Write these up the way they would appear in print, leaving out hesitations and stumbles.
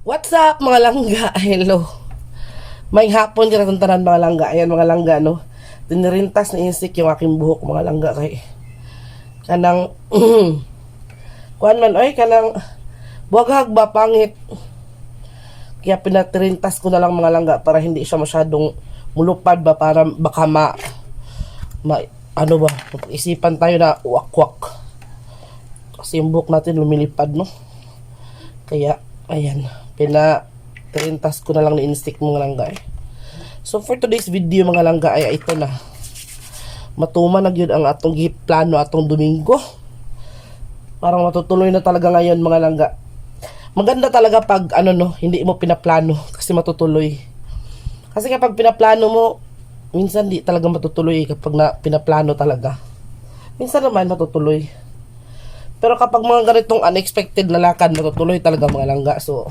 What's up mga langga? Hello. May hapon dira tanan mga langga. Ayan mga langga no. Dinirintas na insik yung aking buhok mga langga kay kanang kuan man oy kanang buwaghag ba pangit. Kaya pinatirintas ko na lang mga langga para hindi siya masyadong mulupad ba para baka ano ba, isipan tayo na wakwak. Kasi yung buhok natin lumilipad no. Kaya ayan, pinatirintas ko na lang ni instik mga langga eh. So for today's video mga langga ay ito na. Matuman na yun ang atong plano atong Domingo. Parang matutuloy na talaga ngayon mga langga. Maganda talaga pag ano no, hindi mo pinaplano kasi matutuloy. Kasi kapag pinaplano mo, minsan di talaga matutuloy kapag pinaplano talaga. Minsan naman matutuloy. Pero kapag mga ganitong unexpected na lakad, matutuloy talaga mga langga. So,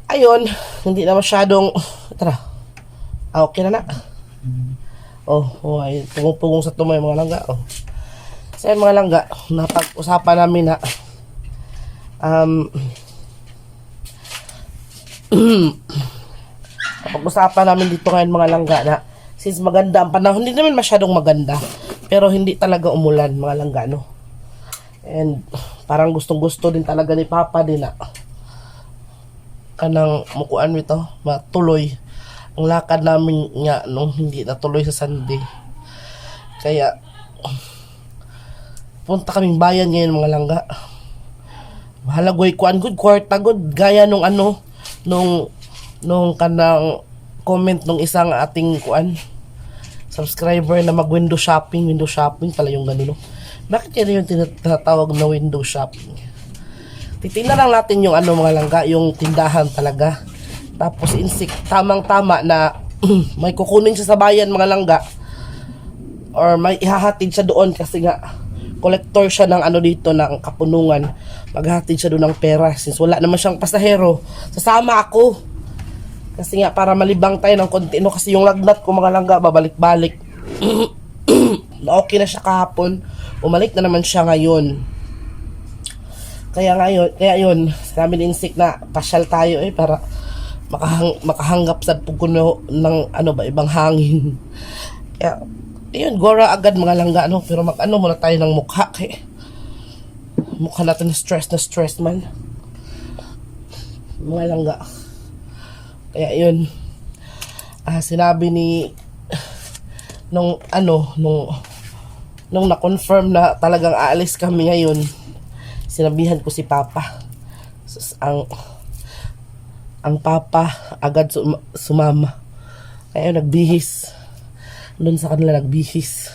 ayun, hindi na masyadong, tara, okay na na. Ay, pungong-pungong sa tumoy mga langga. So, ayun mga langga, napag-usapan namin na, napag-usapan namin dito ngayon mga langga na, since maganda ang panahon, hindi naman masyadong maganda, pero hindi talaga umulan mga langga, no? And parang gustong-gusto din talaga ni Papa din na kanang mukuan ito, matuloy ang lakad namin nga nung hindi natuloy sa Sunday. Kaya punta kaming bayan ngayon mga langga. Mahalagoy kuan good kwarta good gaya nung ano nung kanang comment nung isang ating kuan subscriber na mag window shopping pala yung ganun no. Bakit yan yung tinatawag na window shopping? Titingnan lang natin yung ano mga langga, yung tindahan talaga. Tapos insik, tamang-tama na may kukunin siya sa bayan mga langga. Or may ihahatid siya doon kasi nga collector siya ng ano dito, ng kapunungan. Maghahatid siya doon ng pera. Since wala naman siyang pasahero, sasama ako. Kasi nga para malibang tayo ng konti. No? Kasi yung lagnat ko mga langga, babalik-balik. Okay na siya kahapon. Umalik na naman siya ngayon. Kaya yun, sabi ni insik na pasyal tayo para makahanggap sa puguno ng ano ba, ibang hangin. Kaya, ayun, gora agad mga langga, no? Pero mag-ano muna tayo ng mukha. Kaya, mukha natin na stress man. Mga langga. Kaya yun, sinabi ni nung na-confirm na talagang aalis kami ngayon, sinabihan ko si Papa. Ang Papa agad sumama. Kaya nagbihis. Doon sa kanila nagbihis.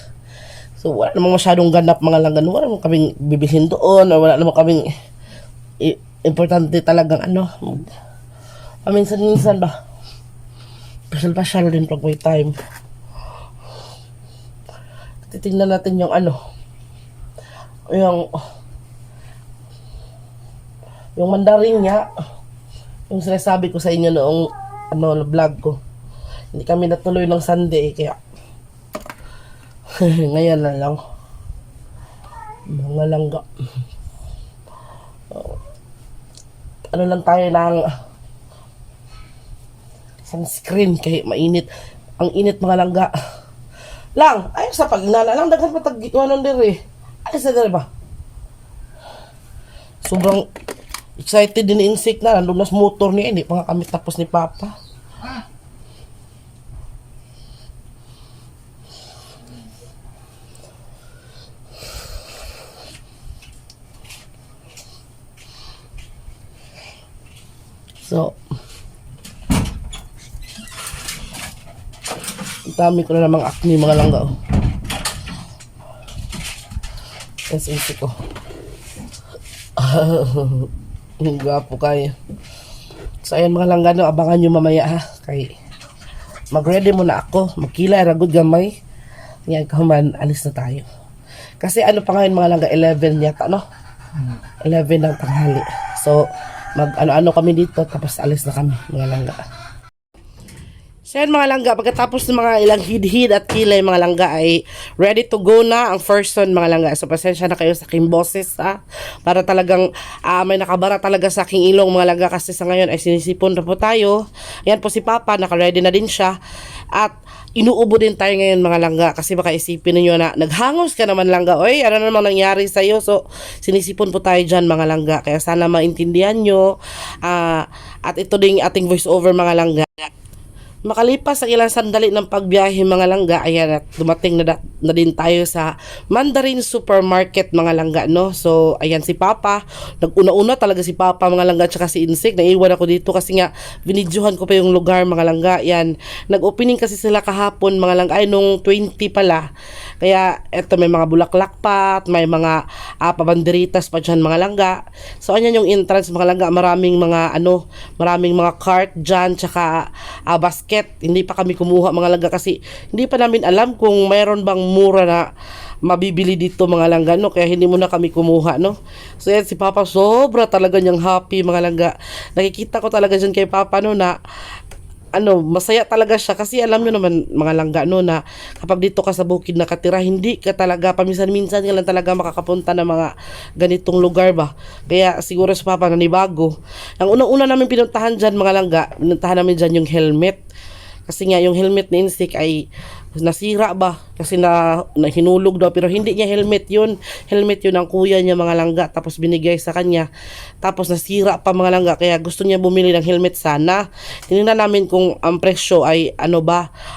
So wala namang masyadong ganap mga langgan. Wala namang kaming bibilhin doon. Wala namang kaming importante talagang paminsan-minsan ba. Pasyal-pasyal din pag may time. Titingnan natin yung yung mandarin niya, yung sinasabi ko sa inyo noong vlog ko. Hindi kami natuloy ng Sunday kaya ngayon na lang mga langga. Ano lang tayo ng sunscreen kaya mainit. Ang init mga langga. Lang, ay sa pag-inala lang, daghan patag-ituanon diri. Ay sa diri ba? Sobrang excited din ni insik na, nandun na sa motor niya, hindi pa nga kami tapos ni Papa. So, dami ko na namang acne mga langga. Yes, insik ko. Gwapo kayo. So ayun mga langga, abangan nyo mamaya ha. Kay mag-ready muna ako. Magkilay, ragod gamay. Ngayon kahuman, alis na tayo. Kasi pa ngayon mga langga, 11 yata no? 11 ng tanghali. So mag kami dito tapos alis na kami mga langga. So yan mga langga, pagkatapos ng mga ilang hid-hid at kilay mga langga ay ready to go na ang first one mga langga. So pasensya na kayo sa aking boses para talagang may nakabara talaga sa aking ilong mga langga kasi sa ngayon ay sinisipon na po tayo. Yan po si Papa, naka-ready na din siya at inuubo din tayo ngayon mga langga kasi baka isipin niyo na naghangos ka naman langga, oy ano namang nangyari sa iyo. So sinisipon po tayo dyan mga langga, kaya sana maintindihan nyo at ito ding ating voice over mga langga. Makalipas ang ilang sandali ng pagbiyahe mga langga, ayan at dumating na din tayo sa Mandarin Supermarket mga langga, no? So, ayan si Papa, nag-una-una talaga si Papa mga langga tsaka si Insik, naiwan ako dito kasi nga binidyohan ko pa yung lugar mga langga. Yan, nag-opening kasi sila kahapon mga langga, ay nung 20 pala. Kaya eto may mga bulaklak pa at may mga pabanderitas pa dyan mga langga. So, ayan yung entrance mga langga, maraming mga cart dyan tsaka basket. Hindi pa kami kumuha mga langga kasi hindi pa namin alam kung mayroon bang mura na mabibili dito mga langga, no? Kaya hindi muna kami kumuha, no? So yan si Papa, sobra talaga niyang happy mga langga. Nakikita ko talaga dyan kay Papa, no, na masaya talaga siya kasi alam nyo naman mga langga, no, na kapag dito ka sa bukid nakatira, hindi ka talaga, paminsan-minsan ka lang talaga makakapunta ng mga ganitong lugar ba. Kaya siguro sa Papa nanibago. Ang unang-una namin pinuntahan dyan mga langga, pinuntahan namin dyan yung helmet. Kasi nga yung helmet ni Insik ay nasira ba kasi na hinulog daw, pero hindi niya helmet yun ang kuya niya mga langga, tapos binigay sa kanya, tapos nasira pa mga langga, kaya gusto niya bumili ng helmet sana. Tinignan namin kung ang presyo ay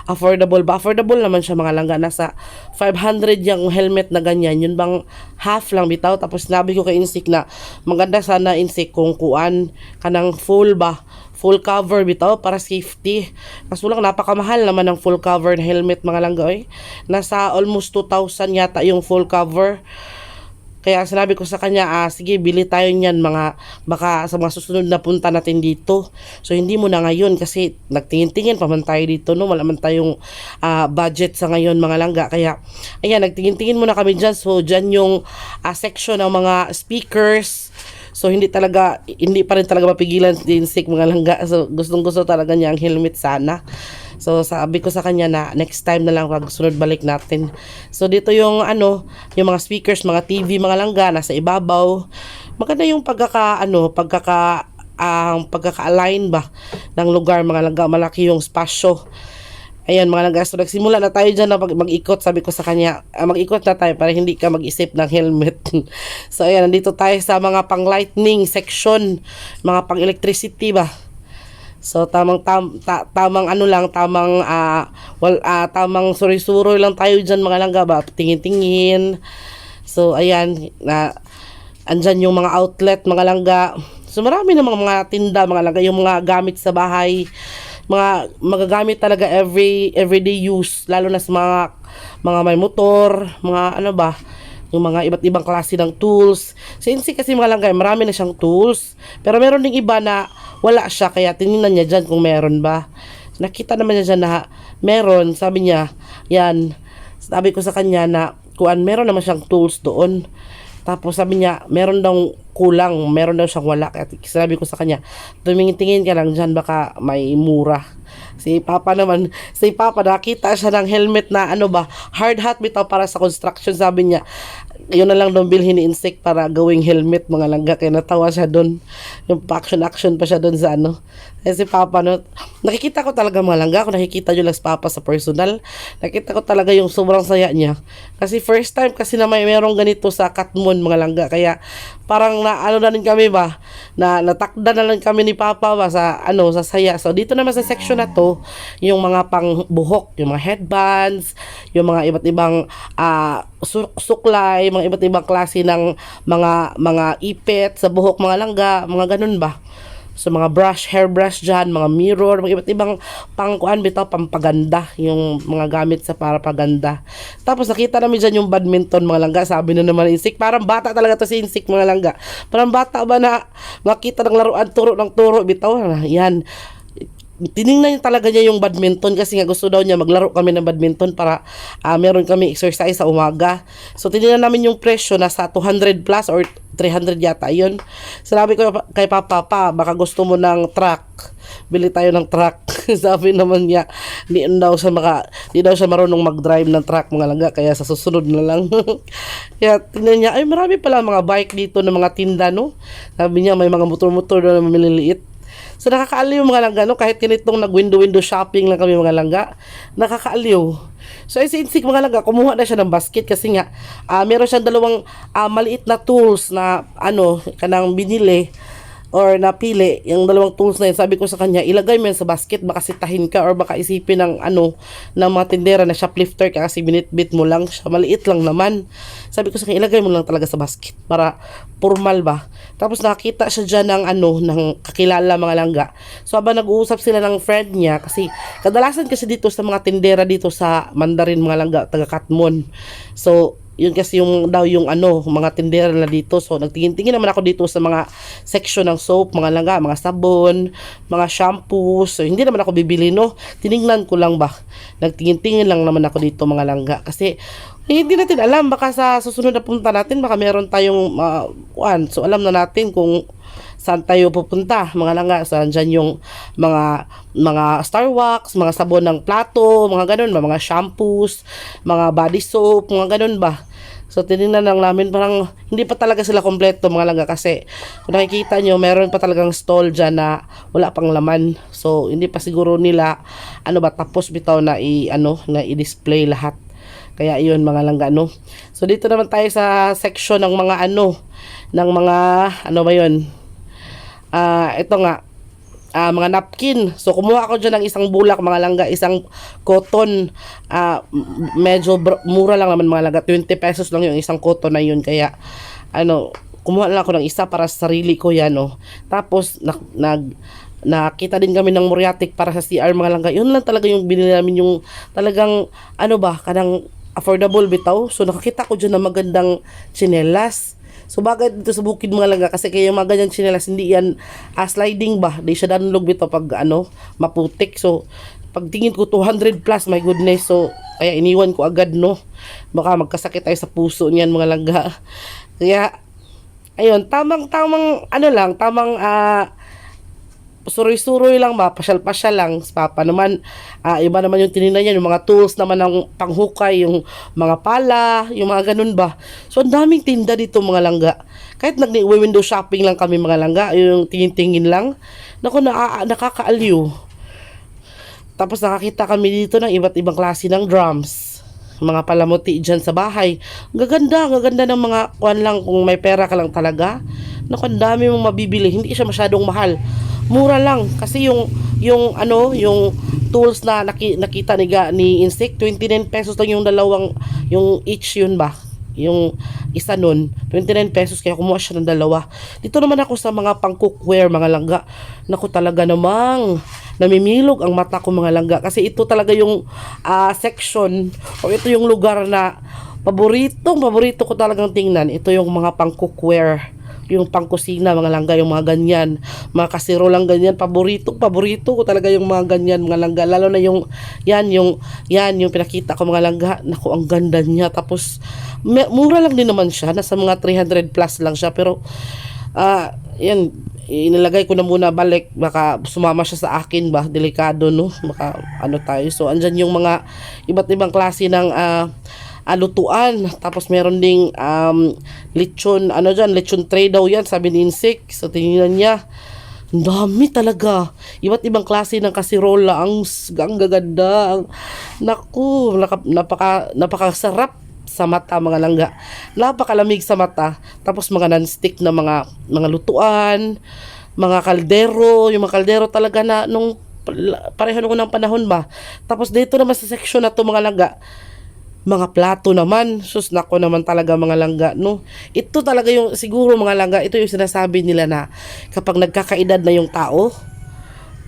affordable naman siya mga langga, nasa 500 yung helmet na ganyan, yun bang half lang bitaw. Tapos sinabi ko kay Insik na maganda sana Insik kung kuan kanang full cover bitaw para safety. Kaso lang napakamahal naman ng full cover na helmet mga langga, eh. Nasa almost 2,000 yata yung full cover. Kaya sinabi ko sa kanya, sige bili tayo niyan baka sa mga susunod na punta natin dito. So hindi mo na ngayon kasi nagtingin-tingin pa man tayo dito, no? Wala man tayong budget sa ngayon mga langga. Kaya ayan, nagtingin-tingin muna kami dyan. So dyan yung section ng mga speakers. So hindi pa rin talaga mapigilan si Insik mga langga. So gustong-gusto talaga niya ang helmet sana. So sabi ko sa kanya na next time na lang pag sunod balik natin. So dito yung yung mga speakers, mga TV mga langga nasa ibabaw. Maganda yung pagkaka-align ba ng lugar mga langga, malaki yung spasyo. Ayan mga langga, so nagsimula na tayo dyan na mag-ikot. Sabi ko sa kanya, mag-ikot na tayo para hindi ka mag-isip ng helmet. So ayan, nandito tayo sa mga pang-lightning section, mga pang-electricity ba. So tamang suri-suri lang tayo dyan mga langga ba, tingin-tingin. So ayan, andyan yung mga outlet mga langga. So marami na mga tinda mga langga, yung mga gamit sa bahay, mga magagamit talaga everyday use, lalo na sa mga may motor, mga yung mga iba't ibang klase ng tools. Since kasi mga langga, marami na siyang tools, pero meron ding iba na wala siya, kaya tinignan niya dyan kung meron ba. Nakita naman niya dyan na meron, sabi niya, yan, sabi ko sa kanya na meron naman siyang tools doon. Tapos sabi niya, meron daw kulang, meron daw siyang wala. Kaya sabi ko sa kanya, tumingin-tingin ka lang dyan, baka may mura. Si Papa nakita siya ng helmet na hard hat bitaw para sa construction. Sabi niya, yun na lang daw bilhin ni Insik para gawing helmet mga langga. Kaya natawa siya doon. Yung action pa siya doon sa Kasi si Papa, nakikita ko talaga mga langga, kung nakikita nyo lang si Papa sa personal, nakita ko talaga yung sobrang saya niya. Kasi first time kasi na merong ganito sa Katmon mga langga. Kaya parang na rin kami ba, na natakda na lang kami ni Papa ba sa saya. So dito naman sa section na to, yung mga pangbuhok, yung mga headbands, yung mga iba't ibang suklay, mga iba't ibang klase ng mga ipit sa buhok mga langga, mga ganun ba. So mga hairbrush dyan, mga mirror, mga iba't ibang pampaganda, yung mga gamit sa para paganda. Tapos nakita namin dyan yung badminton mga langga. Sabi na naman Insik, parang bata talaga to si Insik mga langga. Parang bata ba na makita ng laruan, turo ng turo, bitaw. Yan. Tiningnan niya talaga niya yung badminton kasi nga gusto daw niya maglaro kami ng badminton para meron kami exercise sa umaga. So tiningnan namin yung presyo, nasa 200 plus or 300 yata yun. Sinabi ko kay Papa, baka gusto mo ng track bili tayo ng truck. Sabi naman niya, di daw siya marunong mag-drive ng truck mga langga, kaya sa susunod na lang. Kaya tingnan niya, ay marami pala mga bike dito ng mga tinda, no? Sabi niya, may mga motor-motor na maliliit. So nakakaaliw mga langga, no? Kahit ganitong nag-window-window shopping lang kami mga langga, nakakaaliw. So si Insik mga langga, kumuha na siya ng basket kasi nga meron siyang dalawang maliit na tools na kanang binili or napili, yung dalawang tools na yun. Sabi ko sa kanya, ilagay mo yan sa basket, baka sitahin ka or baka isipin ng ng mga tindera na shoplifter ka kasi binitbit mo lang siya, maliit lang naman. Sabi ko sa kanya, ilagay mo lang talaga sa basket para formal ba. Tapos nakita siya dyan ng ng kakilala mga langga. So habang nag-uusap sila ng friend niya, kasi kadalasan kasi dito sa mga tindera dito sa Mandarin mga langga, taga Katmon. So yun kasi yung mga tindera na dito. So nagtingin-tingin naman ako dito sa mga section ng soap, mga langga, mga sabon, mga shampoo. So hindi naman ako bibili, no. Tiningnan ko lang ba. Nagtingin-tingin lang naman ako dito mga langga kasi hindi natin alam, baka sa susunod na punta natin baka meron tayong so alam na natin kung saan tayo pupunta mga langga. Saan dyan yung mga Star Wax, mga sabon ng plato, mga ganun ba, mga shampoos, mga body soap, mga ganun ba. So tinignan lang namin, parang hindi pa talaga sila kompleto mga langga kasi kung nakikita nyo, meron pa talagang stall dyan na wala pang laman. So hindi pa siguro nila tapos bitaw na i-display lahat. Kaya yun mga langga, no. So dito naman tayo sa section ng mga ng mga ba yun, ito nga, mga napkin. So kumuha ako dyan ng isang bulak mga langga, isang cotton, medyo mura lang naman mga langga, 20 pesos lang yung isang cotton na yun. Kaya kumuha lang ako ng isa para sa sarili ko yan, no. Tapos nakita din kami ng muriatic para sa CR mga langga. Yun lang talaga yung binili namin, yung talagang kanang affordable bitaw. So nakakita ko dyan na magandang tsinelas. So bagay dito sa bukid mga langga kasi kaya yung mga ganyan tsinelas, hindi yan sliding ba, di siya danlog bitaw pag maputik. So pagtingin ko 200 plus, my goodness. So kaya iniwan ko agad, no, baka magkasakit tayo sa puso niyan mga langga. Kaya ayun, tamang suroy-suroy lang ba, pasyal-pasyal lang. Papa naman, iba naman yung tinignan niya, yung mga tools naman ng panghukay, yung mga pala, yung mga ganun ba. So ang daming tinda dito mga langga. Kahit nag-window shopping lang kami mga langga, yung tingin-tingin lang, nakakaaliw. Tapos nakakita kami dito ng iba't ibang klase ng drums, mga palamuti dyan sa bahay. Gaganda ng mga kuwan lang kung may pera ka lang talaga. Ang dami mong mabibili, hindi siya masyadong mahal. Mura lang kasi yung tools na nakita ni Insect, 29 pesos lang yung dalawang, yung each yun ba, yung isa nun 29 pesos, kaya kumuha siya ng dalawa. Dito naman ako sa mga pang cookware mga langga. Naku, talaga namang namimilog ang mata ko mga langga kasi ito talaga yung section, o ito yung lugar na paborito ko talagang tingnan. Ito yung mga pang cookware, yung pangkusina mga langga, yung mga ganyan, mga kasiro lang ganyan, paborito ko talaga yung mga ganyan mga langga, lalo na yung pinakita ko mga langga. Naku, ang ganda niya. Tapos mura lang din naman siya, nasa mga 300 plus lang siya, pero yan, inilagay ko na muna balik, baka sumama siya sa akin ba, delikado, no, baka tayo. So andyan yung mga iba't ibang klase ng lutuan. Tapos meron ding lechon, lechon tray daw yan, sabi ni Insik. So tingnan niya, ang dami talaga, iba't ibang klase ng kasirola, ang gaganda. Naku, napakasarap sa mata mga langga, napakalamig sa mata. Tapos mga non-stick na mga lutuan, mga kaldero, yung mga kaldero talaga na nung pareho nung unang panahon ba. Tapos dito naman sa section na to mga langga, mga plato naman, sus, nako naman talaga mga langga, no. Ito talaga yung siguro mga langga, ito yung sinasabi nila na kapag nagkakaedad na yung tao,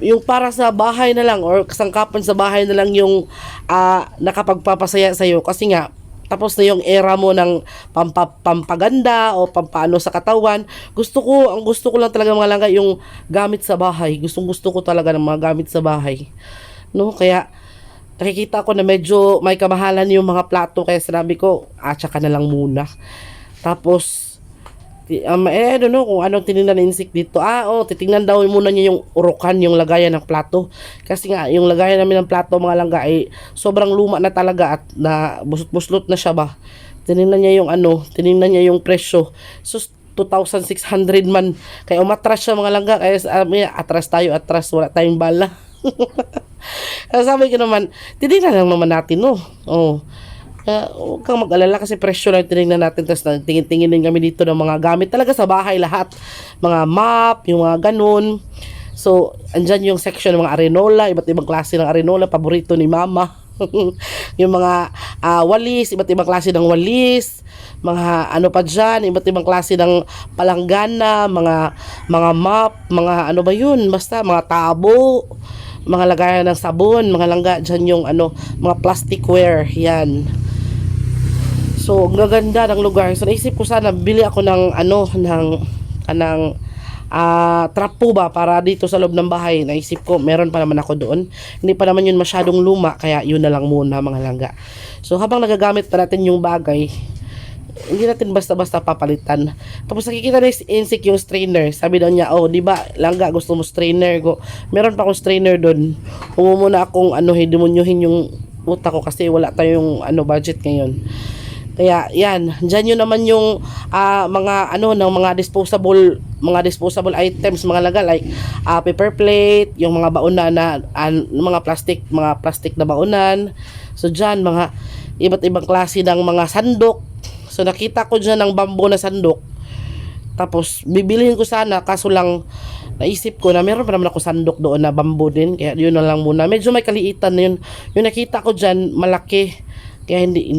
yung para sa bahay na lang or kasangkapan sa bahay na lang yung nakapagpapasaya sa'yo, kasi nga tapos na yung era mo ng pampaganda o pampaano sa katawan. Ang gusto ko lang talaga mga langga yung gamit sa bahay. Gusto ko talaga ng mga gamit sa bahay, no. Kaya nakikita ko na medyo may kamahalan yung mga plato, kaya sinabi ko, tsaka na lang muna. Tapos I don't know kung anong tinignan ni Insik dito. Titingnan daw muna niya yung urukan, yung lagayan ng plato. Kasi nga, yung lagayan namin ng plato, mga langga, ay sobrang luma na talaga at na busot-buslot na siya ba. Tinignan niya yung tinignan niya yung presyo. So, 2,600 man. Kaya umatras siya mga langga. Kaya atras tayo, wala tayong bala. Kaya sabi ko naman, tinignan lang naman natin, no? Huwag kang mag-alala kasi presyo lang tinignan natin. Tapos tingin-tingin din kami dito ng mga gamit talaga sa bahay lahat. Mga map, yung mga ganun. So, andyan yung section ng mga arenola, iba't ibang klase ng arenola, paborito ni mama. Yung mga walis, iba't ibang klase ng walis, mga ano pa dyan, iba't ibang klase ng palanggana, mga map, mga ano ba yun, basta mga tabo, mga lagayan ng sabon, mga langga dyan yung mga plasticware, yan. So, ang gaganda ng lugar. So, naisip ko sana, bili ako ng trapo ba para dito sa loob ng bahay. Naisip ko, meron pa naman ako doon. Hindi pa naman yun masyadong luma, kaya yun na lang muna mga langga. So, habang nagagamit pa natin yung bagay, hindi natin basta-basta papalitan. Tapos nakikita na Insik yung strainer. Sabi daw niya, di ba, langga, gusto mo strainer? Meron pa akong strainer doon. Huwag muna akong demonyohin yung utak ko kasi wala tayong budget ngayon. Kaya yan, dyan yun naman yung mga disposable items, mga laga, like paper plate, yung mga baonan na mga plastic na baonan. So dyan, mga iba't ibang klase ng mga sandok. So nakita ko dyan ng bamboo na sandok. Tapos bibilihin ko sana, kaso lang naisip ko na meron pa naman ako sandok doon na bamboo din, kaya yun na lang muna. Medyo may kaliitan na yun. Yung nakita ko dyan, malaki. Kaya hindi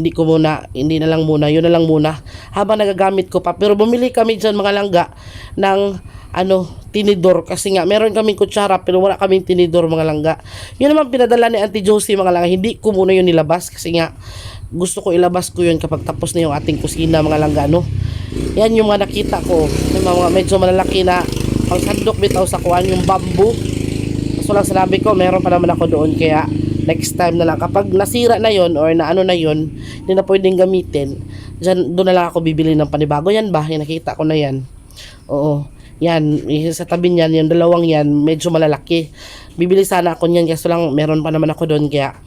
na lang muna, yun na lang muna habang nagagamit ko pa. Pero bumili kami dyan mga langga ng tinidor, kasi nga meron kaming kutsara pero wala kaming tinidor mga langga. Yun naman pinadala ni Auntie Josie mga langga, hindi ko muna yun nilabas kasi nga gusto ko ilabas ko yun kapag tapos na yung ating kusina mga langga, Yan yung mga nakita ko, yung mga medyo malalaki na pang sandok bitaw sa kuwan, yung bamboo. So lang sinabi ko, meron pa naman ako doon, kaya next time na lang, kapag nasira na yon or na yon, hindi na pwedeng gamitin, doon na lang ako bibili ng panibago. Yan ba? Yung nakita ko na yan. Oo. Yan. Sa tabi niyan, yung dalawang yan, medyo malalaki. Bibili sana ako niyan, kasi lang meron pa naman ako doon. Kaya,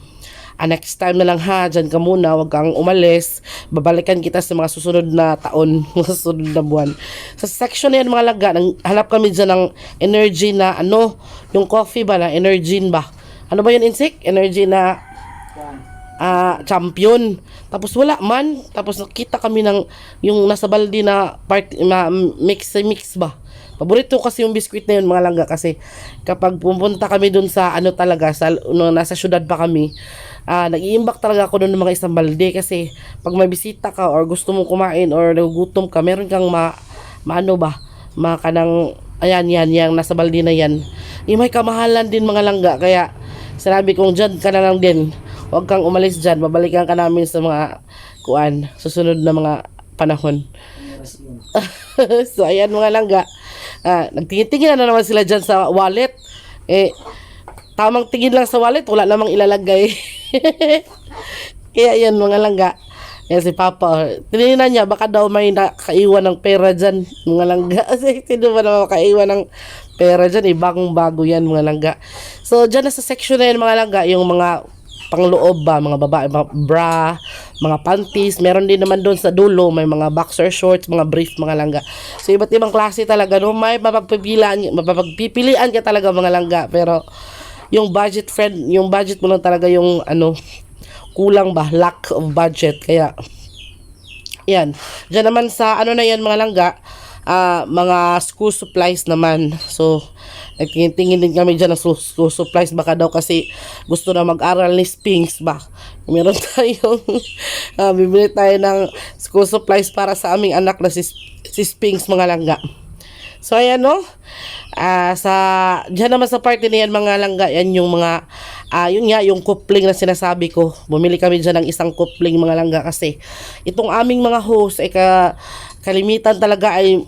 next time na lang ha, dyan ka muna, wag kang umalis. Babalikan kita sa mga susunod na taon, mga susunod na buwan. Sa section na yan mga laga, hanap kami dyan ng energy na yung coffee ba na, energy ba? Ano ba yun, Insik? Energy na champion. Tapos wala man. Tapos nakita kami ng yung nasa balde na mix ba. Paborito kasi yung biskwit na yun mga langga, kasi kapag pumunta kami dun sa talaga nasa syudad pa kami, nag-iimbak talaga ako dun ng mga isang balde, kasi pag may bisita ka or gusto mong kumain or nagugutom ka, meron kang kanang ayan yang nasa balde na yan. May kamahalan din mga langga, kaya sinabi kong dyan ka na lang din. Huwag kang umalis dyan. Babalikan ka namin sa mga susunod na mga panahon. So, ayan mga langga. Nagtingin-tingin na naman sila dyan sa wallet. Tamang tingin lang sa wallet, wala namang ilalagay. Kaya ayan mga langga. Yan si Papa. Tinignan niya, baka daw may nakaiwan ng pera dyan, mga langga. Sino ba naman makaiwan ng pera dyan? Bagong-bago yan, mga langga. So, dyan na sa section na yan, mga langga, yung mga pangloob ba, mga babae, mga bra, mga panties. Meron din naman doon sa dulo, may mga boxer shorts, mga brief, mga langga. So, iba't ibang klase talaga. May mapagpipilian ka talaga, mga langga. Pero, yung budget mo lang talaga yung kulang ba, lack of budget. Kaya yan, dyan naman sa na yan mga langga, mga school supplies naman. So nagtingin din kami dyan ng school supplies, baka daw kasi gusto na mag-aral ni Spinks ba, meron tayong bibili tayo ng school supplies para sa aming anak na si Spinks mga langga. So ayan dyan naman sa party na yan mga langga, yan yung mga yung coupling na sinasabi ko. Bumili kami dyan ng isang coupling mga langga, kasi itong aming mga host ay kalimitan talaga ay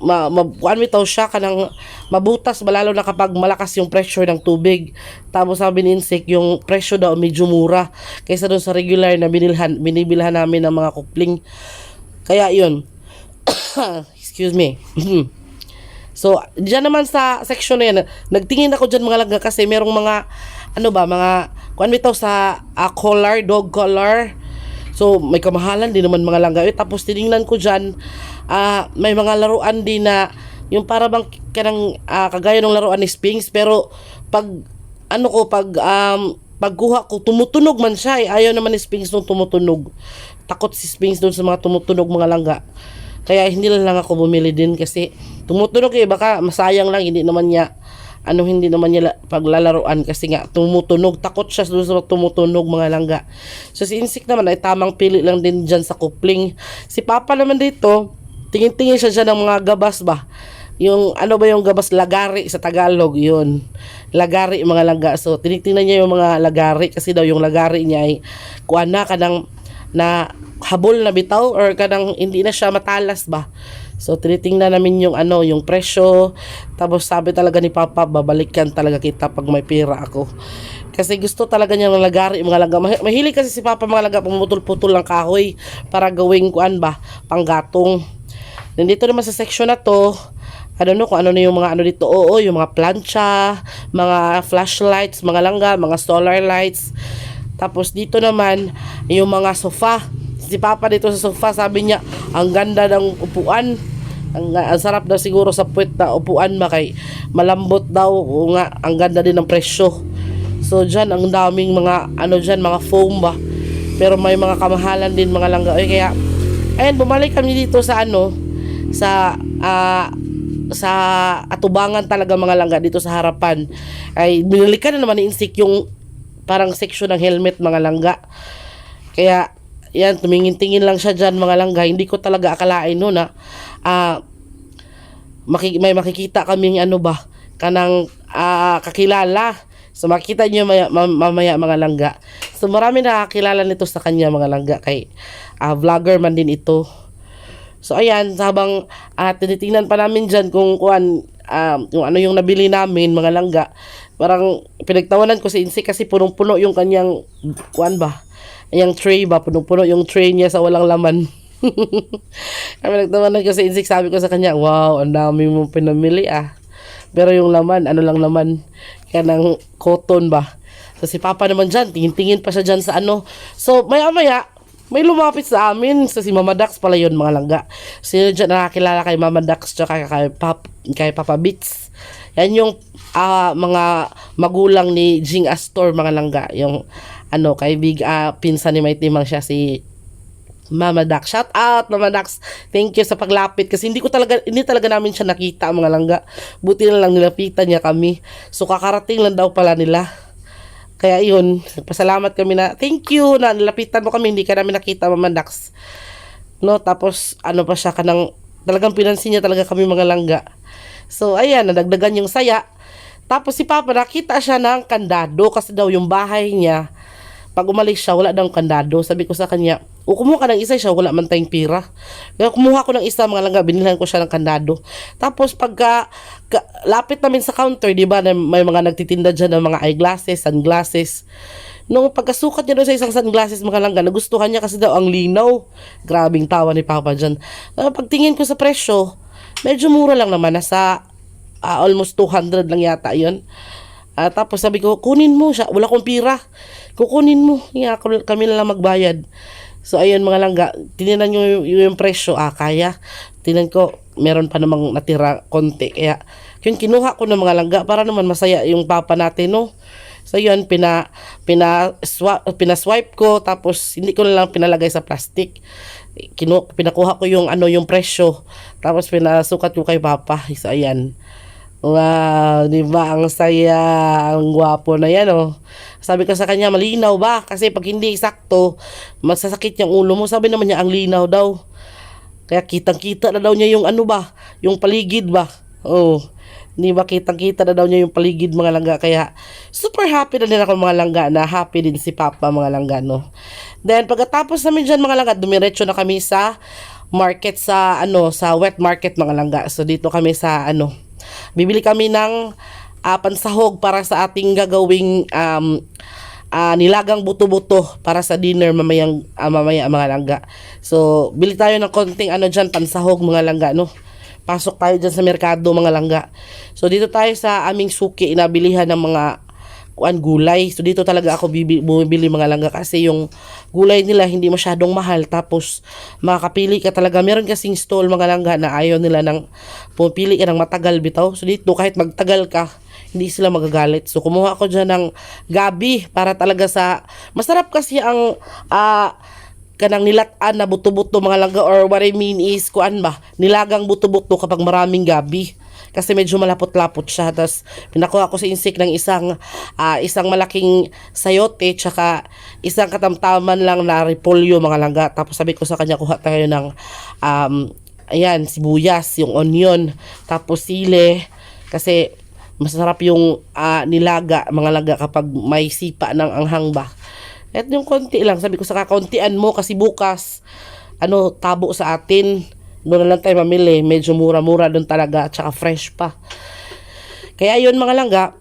bitaw siya kanang mabutas ba, lalo na kapag malakas yung pressure ng tubig. Tapos sabi ni Insik, yung presyo daw medyo mura kaysa doon sa regular na binibilhan namin ng mga coupling. Kaya yun Excuse me. So, diyan naman sa section na yan, nagtingin ako dyan mga langga kasi merong mga, ano ba, mga, kuan bitaw sa collar, dog collar. So, may kamahalan din naman mga langga. Tapos, tinignan ko dyan, may mga laruan din na, yung para bang kanang, kagaya ng laruan ni Sphinx, pero, pagkuha ko, tumutunog man siya. Ayaw naman ni Sphinx nung tumutunog. Takot si Sphinx dun sa mga tumutunog mga langga. Kaya hindi lang ako bumili din kasi tumutunog baka masayang lang, hindi naman niya paglalaruan kasi nga tumutunog, takot siya doon sa tumutunog mga langga. So si Insik naman ay tamang pili lang din dyan sa kupling. Si Papa naman dito, tingin-tingin siya dyan ng mga gabas ba. Yung ano ba yung gabas, lagari sa Tagalog, yun. Lagari mga langga. So tinitingnan niya yung mga lagari kasi daw yung lagari niya ay kuan na kanang na habol na bitaw or kanang hindi na siya matalas ba. So tinitingnan namin yung yung presyo. Tapos sabi talaga ni Papa, babalikan talaga kita pag may pera ako. Kasi gusto talaga niya ng lagari mga langga. Mahilig kasi si Papa mga langga pumutol-putol ng kahoy para gawing kuan ba, panggatong. Nandito naman sa section na to, kung ano na yung mga dito. Oo, yung mga plancha, mga flashlights, mga langga, mga solar lights. Tapos dito naman, yung mga sofa. Si Papa dito sa sofa, sabi niya, ang ganda ng upuan. Ang sarap daw siguro sa puwet na upuan kay malambot daw. O nga, ang ganda din ng presyo. So dyan, ang daming mga, mga foam ba. Pero may mga kamahalan din mga langga. Kaya, ayun, bumalik kami dito sa sa atubangan talaga mga langga dito sa harapan. Ay, binalikan na naman ni Insik yung parang section ng helmet mga langga. Kaya yan, tumingin-tingin lang siya dyan mga langga. Hindi ko talaga akalain noon na may makikita kaming kanang kakilala. So makita nyo mamaya mga langga. So marami nakakilala nito sa kanya mga langga. Kay vlogger man din ito. So ayan, habang tinitingnan pa namin dyan kung yung yung nabili namin mga langga. Parang pinagtawanan ko si Insik kasi punong-puno yung kanyang yung tray ba, punong-puno yung tray niya sa walang laman. Pinagtawanan ko si Insik, sabi ko sa kanya, wow, ang dami mong pinamili Pero yung laman, lang naman, kanang cotton ba. So si Papa naman dyan, tingin-tingin pa siya dyan sa So maya-maya, may lumapit sa amin. So si Mama Dax pala yun mga langga. Sino dyan nakakilala kay Mama Dax tsaka kay Papa Beats. Yan yung mga magulang ni Jing Astor mga langga. Yung pinsan ni Mighty Mang siya si Mama Dax. Shout out Mama Dax. Thank you sa paglapit kasi hindi talaga namin siya nakita mga langga. Buti na lang nilapitan niya kami. So kakarating lang daw pala nila. Kaya yun, pasalamat kami na thank you na nilapitan mo kami, hindi ka namin nakita Mama Dax. No, tapos pa siya talagang pinansin niya talaga kami mga langga. So ayan, nadagdagan yung saya. Tapos si Papa nakita siya ng kandado kasi daw yung bahay niya pag umalis siya wala daw kandado. Sabi ko sa kanya, kumuha ka ng isa, siya wala man tayong pira. Kaya kumuha ko ng isa mga langga, binilhan ko siya ng kandado. Tapos pagka lapit namin sa counter, di ba, may mga nagtitinda dyan ng mga eyeglasses, sunglasses. Nung pagkasukat niya doon sa isang sunglasses mga langga, nagustuhan niya kasi daw ang linaw. Grabing tawa ni Papa dyan. Pagtingin ko sa presyo, medyo mura lang naman, nasa almost 200 lang yata yun. Tapos sabi ko, kunin mo siya, wala akong pira. Kukunin mo, kami na lang magbayad. So ayun mga langga, tininan nyo yung presyo, kaya. Tinan ko, meron pa namang natira konti. Kaya yun, kinuha ko ng mga langga para naman masaya yung Papa natin, no? So yun, pinaswipe ko, tapos hindi ko na lang pinalagay sa plastic. Pinakuha ko yung yung presyo, tapos pinasukat ko kay Papa. So ayan. Wow, di ba? Ang saya, ang gwapo na yan, Sabi ko sa kanya, malinaw ba? Kasi pag hindi sakto, masasakit yung ulo mo. Sabi naman niya, ang linaw daw. Kaya kitang-kita na daw niya yung yung paligid ba? Di ba? Kitang-kita na daw niya yung paligid mga langga. Kaya super happy na din ako mga langga na happy din si Papa mga langga, no? Then pagkatapos namin dyan mga langga, dumiretso na kami sa market sa wet market mga langga. So dito kami sa bibili kami ng pansahog para sa ating gagawing nilagang buto-buto para sa dinner mamaya mga langga. So bili tayo ng konting dyan, pansahog mga langga, no? pasok tayo dyan sa merkado mga langga. So dito tayo sa aming suki, inabilihan ng mga gulay. So dito talaga ako bumibili mga langga kasi yung gulay nila hindi masyadong mahal, tapos makakapili ka talaga. Meron kasing stall mga langga na ayaw nila ng pumipili ka ng matagal bitaw. So dito kahit magtagal ka, hindi sila magagalit. So kumuha ako dyan ng gabi para talaga sa masarap kasi ang kanang nilataan na buto-buto mga langga, or what I mean is nilagang buto-buto kapag maraming gabi. Kasi medyo malapot-lapot siya. Tapos pinakuha ko sa insik ng isang malaking sayote tsaka isang katamtaman lang na repolyo mga langga. Tapos sabi ko sa kanya, kuha tayo ng sibuyas, yung onion, tapos sile, kasi masarap yung nilaga mga langga kapag may sipa ng anghang ba. At yung konti lang, sabi ko sa kakauntian mo kasi bukas tabo sa atin. Doon na lang tayo mamili. Medyo mura-mura doon talaga. At saka fresh pa. Kaya yun mga langga.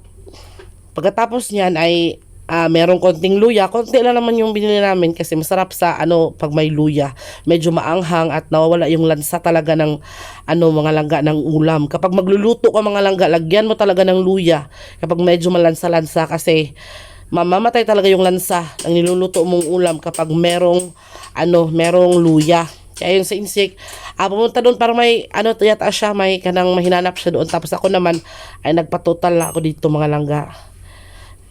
Pagkatapos niyan ay merong konting luya. Konti lang naman yung binili namin kasi masarap sa pag may luya. Medyo maanghang at nawawala yung lansa talaga ng mga langga ng ulam. Kapag magluluto ka mga langga, lagyan mo talaga ng luya. Kapag medyo malansa-lansa kasi mamamatay talaga yung lansa ng niluluto mong ulam kapag merong luya. Kaya yung sa insik, pumunta doon para may yata siya, may kanang mahinanap siya doon. Tapos ako naman ay nagpatotal ako dito mga langga.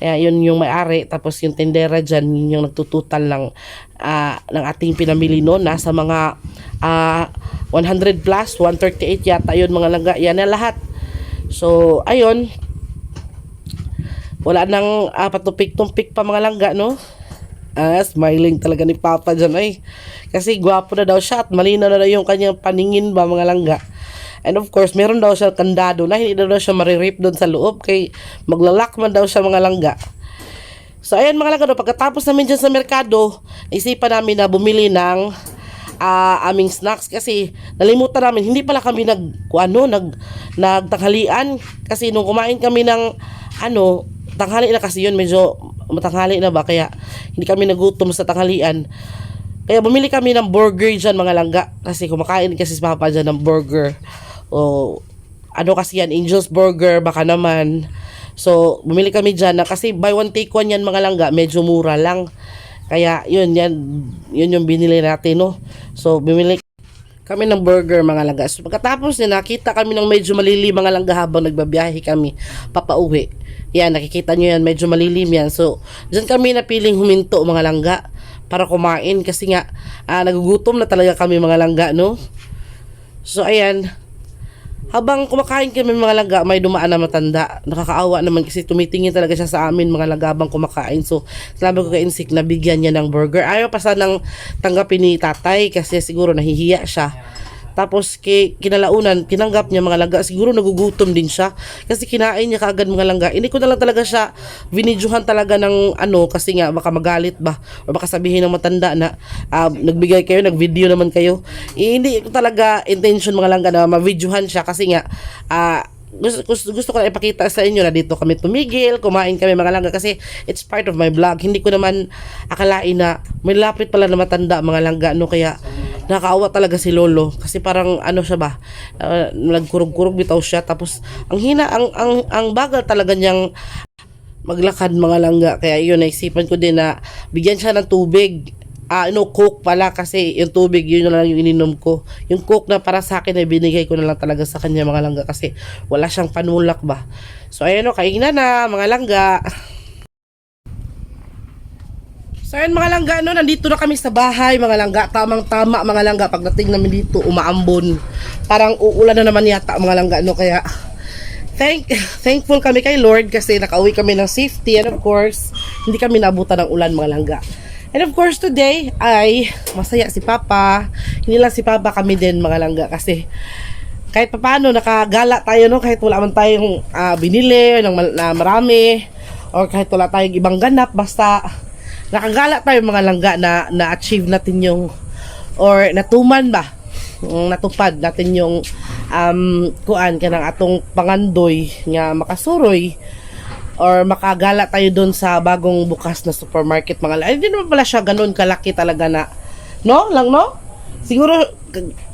Kaya yun yung may-ari, tapos yung tendera dyan, yun yung nagtututal ng ating pinamili noon. Nasa mga 100 plus, 138 yata yun mga langga. Yan na lahat. So, ayun. Wala nang patupik-tumpik pa mga langga, no? Smiling talaga ni Papa dyan ay. Kasi gwapo na daw siya at malinaw na daw yung kanyang paningin ba mga langga. And of course, meron daw siya kandado na hindi daw siya maririp doon sa loob kay maglalak man daw siya mga langga. So ayan mga langga, pagkatapos namin dyan sa merkado, isipan namin na bumili ng aming snacks kasi nalimutan namin, hindi pala kami nagtanghalian kasi nung kumain kami ng tanghali na kasi yun, medyo matanghali na ba, kaya hindi kami nagutom sa tanghalian. Kaya bumili kami ng burger dyan mga langga kasi kumakain kasi si Papa dyan ng burger. O kasi yan, Angel's Burger baka naman. So bumili kami dyan kasi buy one take one yan mga langga, medyo mura lang. Kaya yun yung binili natin, no. So bumili kami ng burger mga langga. So pagkatapos nakita kami ng medyo malilim mga langga habang nagbabiyahe kami papauwi. Yan, nakikita nyo yan, medyo malilim yan. So dyan kami napiling huminto mga langga para kumain kasi nga nagugutom na talaga kami mga langga, no. So ayan, habang kumakain kami mga langga, may dumaan na matanda. Nakakaawa naman kasi tumitingin talaga siya sa amin mga langga habang kumakain. So sabi ko kay Insik na bigyan niya ng burger. Ayaw pa sanang tanggapin ni tatay kasi siguro nahihiya siya. Tapos kinalaunan, tinanggap niya mga langga. Siguro nagugutom din siya kasi kinain niya kaagad mga langga. Hindi ko na lang talaga siya vinidyuhan talaga ng kasi nga baka magalit ba o baka sabihin ng matanda na nagbigay kayo, nagvideo naman kayo. Hindi ko talaga intention mga langga na mavideohan siya kasi nga gusto ko na ipakita sa inyo na dito kami tumigil, kumain kami mga langga kasi it's part of my vlog. Hindi ko naman akalain na may lapit pala na matanda mga langga, no. Kaya nakakaawa talaga si Lolo kasi parang siya ba, nagkurog-kurog bitaw siya, tapos ang hina, ang bagal talaga niyang maglakad mga langga. Kaya yun, naisipan ko din na bigyan siya ng tubig. Coke pala kasi yung tubig yun na lang yung ininom ko. Yung Coke na para sa akin ay binigay ko na lang talaga sa kanya mga langga kasi wala siyang panulak ba. So ayun, kainan na mga langga. So ayun mga langga, nandito na kami sa bahay mga langga. Tamang-tama mga langga, pagdating namin dito umaambon. Parang uulan na naman yata mga langga, kaya thankful kami kay Lord kasi nakauwi kami ng safety, and of course hindi kami naabutan ng ulan mga langga. And of course today ay masaya si Papa. Hindi lang si Papa, kami din mga langga kasi kahit paano nakagala tayo, kahit wala man tayong binili na marami or kahit wala tayong ibang ganap, basta nakagala tayo mga langga na na-achieve natin yung or natuman ba, natupad natin yung kuan kanang atong pangandoy nga makasuroy or makagala tayo doon sa bagong bukas na supermarket mga langga. Hindi naman pala siya ganun kalaki talaga na, no? Siguro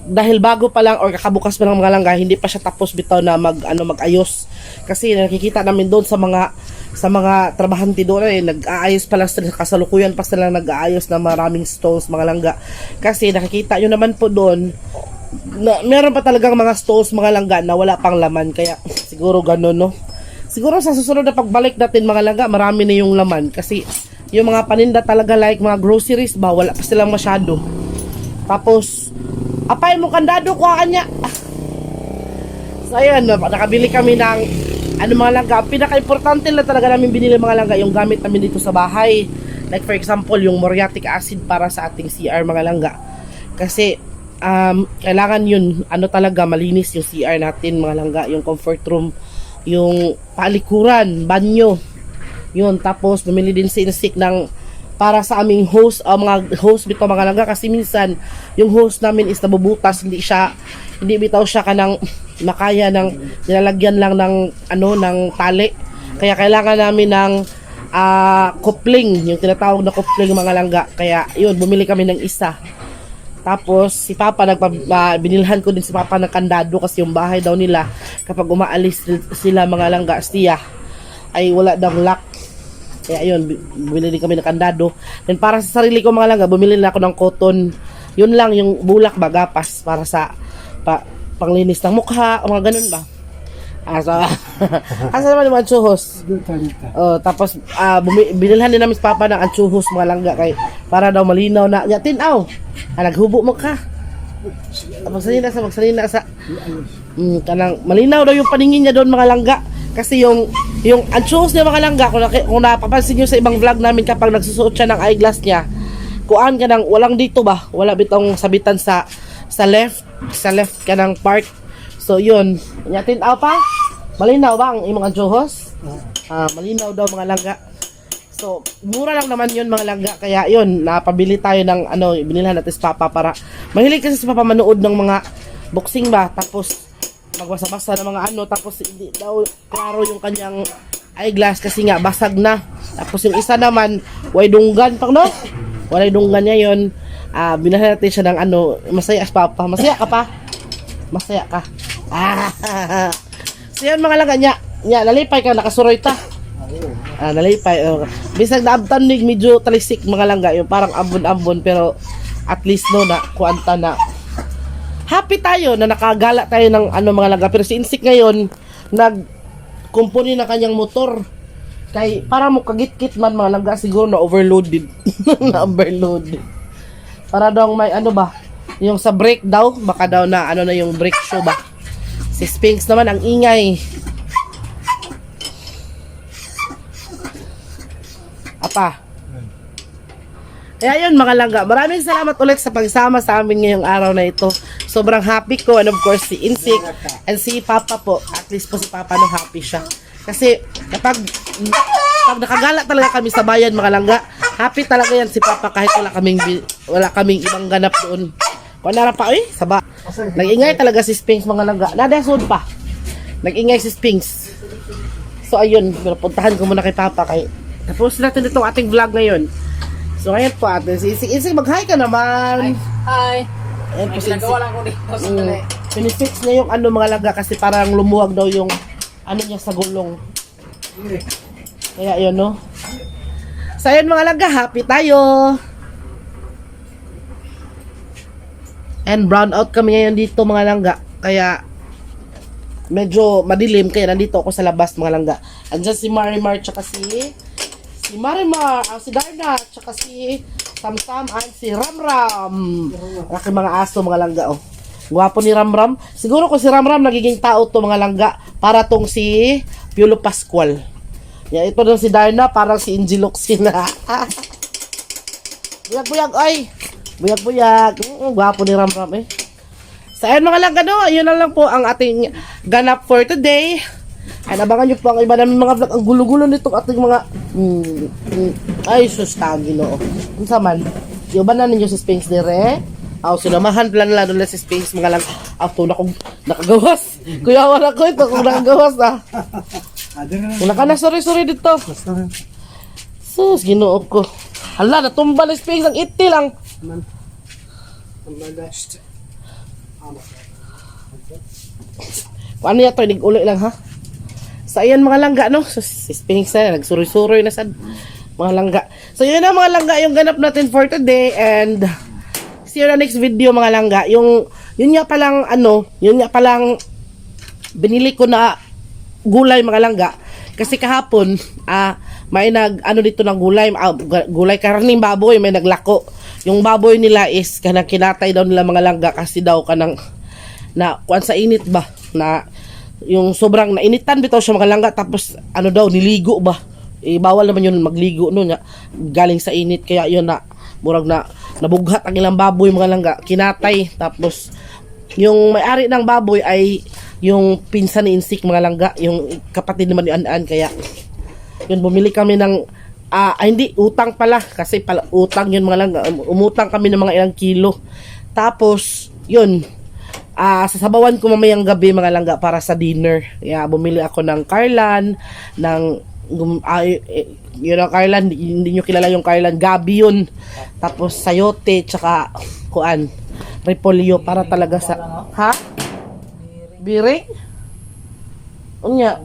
dahil bago pa lang or kakabukas pa lang mga langga, hindi pa siya tapos bitaw na mag-ayos. Kasi nakikita namin doon sa mga trabahante doon nag-aayos pa lang sila, kasalukuyan pa sila nag-aayos na maraming stones mga langga. Kasi nakikita nyo naman po doon na meron pa talagang mga stones mga langga na wala pang laman, kaya siguro ganun, no. Siguro sa susunod na pagbalik natin mga langga, marami na yung laman kasi yung mga paninda talaga like mga groceries ba, wala pa silang masyado. Tapos apay mo kandado ko kanya. So ayun, nakabili kami ng ano mga langga. Pinaka-importante lang talaga namin binili mga langga yung gamit namin dito sa bahay. Like for example, yung muriatic acid para sa ating CR mga langga. Kasi kailangan yun, ano talaga, malinis yung CR natin mga langga, yung comfort room, yung palikuran, banyo. Yun, tapos bumili din si Insik ng para sa aming hose, mga hose bitaw mga langga, kasi minsan yung hose namin is nabubutas, hindi bitaw siya kanang makaya ng nilalagyan lang ng ng tali. Kaya kailangan namin ng coupling, yung tinatawag na coupling mga langga. Kaya yun, bumili kami ng isa. Tapos si Papa binilhan ko din si Papa ng kandado kasi yung bahay daw nila kapag umaalis sila mga langga stiya ay wala daw lock. Kaya yun, bumili din kami ng kandado. Then para sa sarili ko mga langga, bumili na ako ng cotton. Yun lang, yung bulak bagapas para sa panglinis ng mukha, o mga ganun ba. Asa naman yung anchuhos. Tapos binilhan din namin si Papa ng anchuhos mga langga kay para daw malinaw na tinaw. Naghubo mo ka. Magsalina sa kanang malinaw daw yung paningin niya doon mga langga. Kasi yung anchuhos niya mga langga, kung napapansin niyo sa ibang vlog namin kapag nagsusuot siya ng eyeglass niya, kuan ka nang walang dito ba? Wala bitong sabitan sa left kanang part. So yun, nyatin pa. Malinaw ba ang imong anchuhos? Malinaw daw mga langga. So mura lang naman yun mga langga. Kaya yun, napabili tayo ng binilhan natin sa Papa para mahilig kasi si Papa manood ng mga boxing ba. Tapos magbasa-basa ng mga tapos hindi daw klaro yung kanyang eyeglass kasi nga basag na. Tapos yung isa naman, way dunggan pang no? Walay dunggan niya yun. Binilhan natin siya ng masaya si Papa. Masaya ka pa? Masaya ka? So yan mga langga nya, nalipay ka, nakasuroy ta. Nalipay. Bisag naabtan nig medyo talisik mga langga, yung parang ambon-ambon pero at least no na kuanta na. Happy tayo na nakagala tayo ng mga langga. Pero si Insik ngayon nagkumpuni na kanyang motor. Kay para mo kagit-kit man mga langga, siguro na overloaded. Na overloaded. Para daw may ba? Yung sa brake daw, baka daw na na yung brake show ba. Si Sphinx naman ang ingay. Apa. Kaya yun mga langga, maraming salamat ulit sa pagsama sa amin ngayong araw na ito. Sobrang happy ko, and of course si Insik and si Papa po. At least po si Papa no happy siya. Kasi kapag nakagala talaga kami sa bayan mga langga, happy talaga yan si Papa kahit wala kaming ibang ganap doon. Kung nara pa, saba. Nag-ingay talaga si Sphinx mga langga. Nadasod pa. Nag-ingay si Sphinx. So ayun, puntahan ko muna kay Papa tapos natin itong ating vlog ngayon. So ngayon po atin si Insik, mag-hi ka naman. Hi. Ayan po si Insik. Ginagawa lang ko dito. Pinifix niya yung mga langga kasi parang lumuwag daw yung niya sa gulong. Kaya yun no. So ayun mga langga, happy tayo. And brown out kami ngayon dito mga langga. Kaya medyo madilim kaya nandito ako sa labas mga langga. Andiyan si Marimar tsaka si Marimar, si Darna tsaka si Samsam and si Ramram. Aking mga aso mga langga Gwapo ni Ramram. Siguro kung si Ramram nagiging tao to mga langga para tong si Piolo Pascual. Ito daw si Darna parang si Injiloxin na. Buyag-buyag ay. Buyag-buyag. Gwapo ni Ramram So ayun mga langga ayun na lang po ang ating ganap for today. Ay nabangan nyo po ang iba namin mga vlog. Ang gulo-gulo nitong ating mga ay sustagi kung saman yung ba na ninyo si Sphinx dire sinamahan plan lang nila si Sphinx mga lang to na kong nakagawas kuya wala ko ito kung nakagawas kung nakana sorry dito sus ginoo ko hala natumba ni Sphinx ang iti lang Ano yan to, uli lang ha. So ayan mga langga no, so, si Sphinx na, nagsuroy-suroy na sa mga langga. So yun na mga langga yung ganap natin for today, and see you na next video mga langga. Yun nga palang yun nga palang binili ko na gulay mga langga. Kasi kahapon, may dito ng gulay, gulay karning baboy, may naglako. Yung baboy nila is kanang kinatay daw nila mga langga kasi daw kanang na kuan sa init ba na yung sobrang nainitan bitaw siya mga langga, tapos daw niligo ba, bawal naman yun magligo noon galing sa init, kaya yun na murag na nabughat ang ilang baboy mga langga, kinatay. Tapos yung may-ari ng baboy ay yung pinsan ni Insik mga langga, yung kapatid naman ni An-An, kaya yun bumili kami ng hindi utang pala, kasi pala utang yun mga langga, umutang kami ng mga ilang kilo. Tapos yun sasabawan ko mamayang gabi mga langga para sa dinner. Kaya bumili ako ng Carlan, ng yun ang Carlan, hindi nyo kilala yung Carlan, gabi yun. Tapos sayote, tsaka repolyo para talaga sa biring? Unya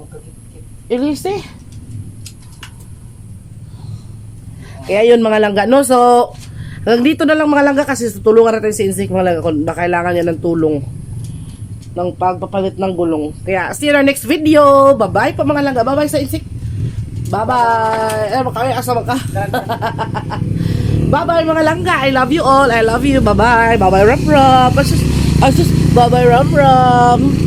Elise. Kaya yun mga langga no, so hanggang dito na lang mga langga, kasi tutulungan natin si Insik mga langga kung kailangan niya ng tulong ng pagpapalit ng gulong. Kaya see you in our next video. Bye bye po mga langga. Bye bye sa Insik. Bye bye. Makakaya asama ka. Bye bye mga langga. I love you all. I love you. Bye bye. Bye bye Ram Ram. Bye bye Ram Ram.